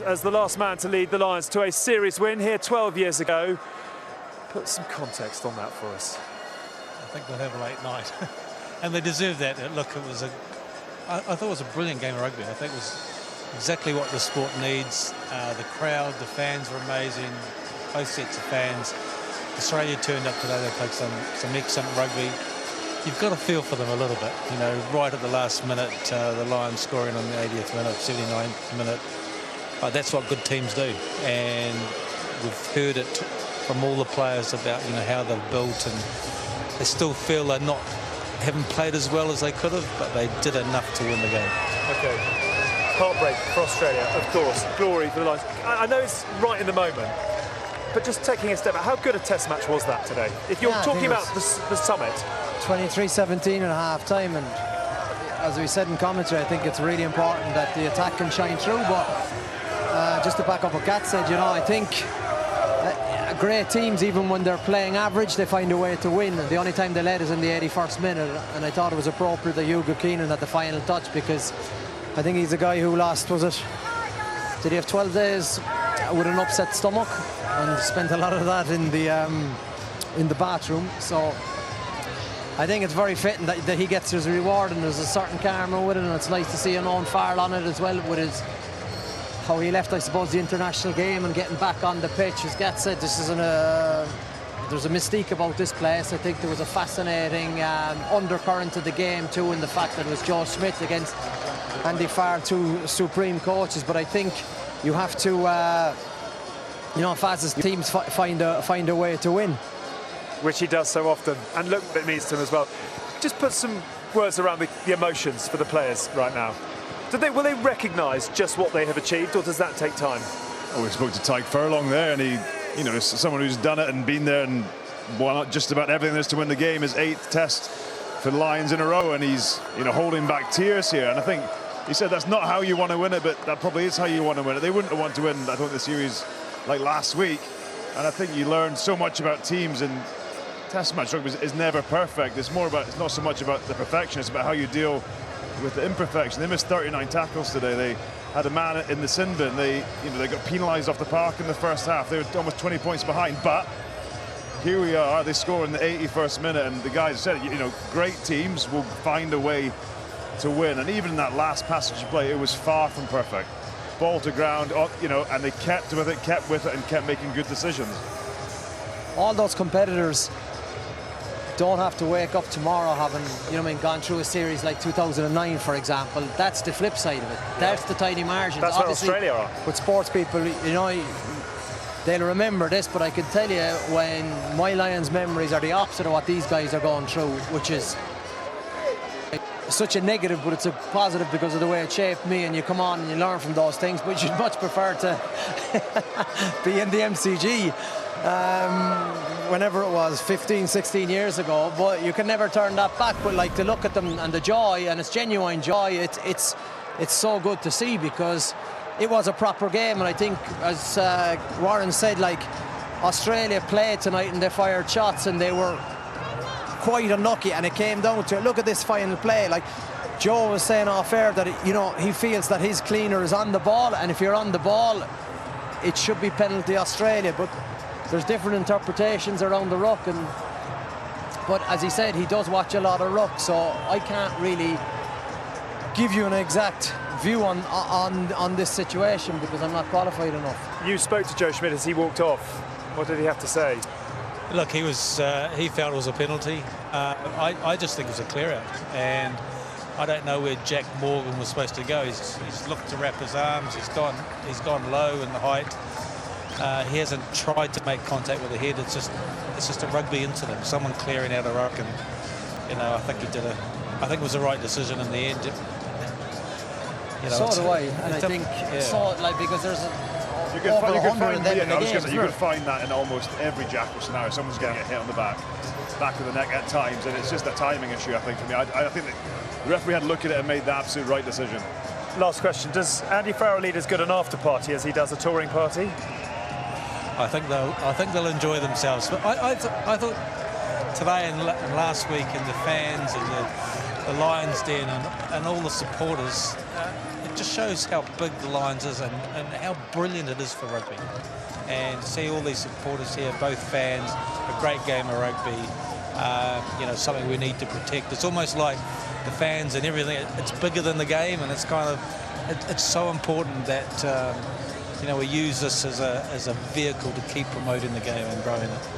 as the last man to lead the Lions to a series win here 12 years ago. Put some context on that for us. I think they'll have a late night. And they deserve that. Look, I thought it was a brilliant game of rugby. I think it was exactly what the sport needs. The crowd, the fans were amazing. Both sets of fans. Australia turned up today. They played some excellent rugby. You've got to feel for them a little bit. You know, right at the last minute, the Lions scoring on the 80th minute, 79th minute. That's what good teams do. And we've heard it from all the players about, you know, how they've built, and they still feel they're not haven't played as well as they could have, but they did enough to win the game. Okay. Heartbreak for Australia, of course. Glory for the Lions. I know it's right in the moment, but just taking a step back, how good a test match was that today? If you're talking about the summit. 23-17 at half-time, and as we said in commentary, I think it's really important that the attack can shine through, but just to back up what Gat said, you know, I think great teams, even when they're playing average, they find a way to win. And the only time they led is in the 81st minute, and I thought it was appropriate that Hugo Keenan had the final touch, because I think he's a guy who lost, did he have 12 days with an upset stomach, and spent a lot of that in the bathroom. So I think it's very fitting that he gets his reward, and there's a certain karma with it, and it's nice to see an Owen Farrell on it as well, with how he left, I suppose, the international game and getting back on the pitch. As Gat said, this isn't there's a mystique about this place. I think there was a fascinating undercurrent to the game too, in the fact that it was Joe Schmidt against Andy Farr, two supreme coaches. But I think you have to, you know, Faz's teams find a way to win, which he does so often, and look what it means to him as well. Just put some words around the emotions for the players right now. Will they recognise just what they have achieved, or does that take time? Oh, we spoke to Tyke Furlong there, and he, you know, someone who's done it and been there and won out just about everything there is to win the game. His 8th test for the Lions in a row, and he's, you know, holding back tears here. And I think he said that's not how you want to win it, but that probably is how you want to win it. They wouldn't have wanted to win, I think, the series like last week. And I think you learn so much about teams, and test match rugby is never perfect. It's not so much about the perfection, it's about how you deal with the imperfection. They missed 39 tackles today. They had a man in the sin bin. They got penalised off the park in the first half. They were almost 20 points behind, but here we are. They score in the 81st minute, and the guys said, you know, great teams will find a way to win. And even in that last passage of play, it was far from perfect. Ball to ground, you know, and they kept with it, and kept making good decisions. All those competitors don't have to wake up tomorrow having, you know, I mean, gone through a series like 2009, for example. That's the flip side of it. That's the tiny margins. That's where Australia are. With sports people, you know, they'll remember this, but I can tell you, when my Lions memories are the opposite of what these guys are going through, which is such a negative, but it's a positive because of the way it shaped me, and you come on and you learn from those things, but you'd much prefer to be in the MCG. Whenever it was 15, 16 years ago, but you can never turn that back. But like, to look at them and the joy, and it's genuine joy, it's so good to see, because it was a proper game. And I think, as Warren said, like, Australia played tonight and they fired shots and they were quite unlucky, and it came down to, look at this final play. Like Joe was saying off air, that, you know, he feels that his cleaner is on the ball, and if you're on the ball, it should be penalty Australia. But there's different interpretations around the ruck, but as he said, he does watch a lot of ruck, so I can't really give you an exact view on this situation, because I'm not qualified enough. You spoke to Joe Schmidt as he walked off. What did he have to say? Look, he felt it was a penalty. I just think it was a clear out, and I don't know where Jack Morgan was supposed to go. He's looked to wrap his arms. He's gone low in the height. He hasn't tried to make contact with the head. It's just a rugby incident. Someone clearing out a ruck, and, you know, I think it was the right decision in the end. You know, so do I, and I think so, like, because there's you could find that in almost every jackal scenario. Someone's getting a hit on the back of the neck at times, and it's just a timing issue, I think, for me. I think the referee had to look at it and made the absolute right decision. Last question: does Andy Farrell lead as good an after party as he does a touring party? I think they'll enjoy themselves. But I thought today and last week, and the fans and the Lions Den and all the supporters, just shows how big the Lions is and how brilliant it is for rugby. And see all these supporters here, both fans, a great game of rugby, you know, something we need to protect. It's almost like the fans and everything, it's bigger than the game, and it's kind of, it's so important that, you know, we use this as a vehicle to keep promoting the game and growing it.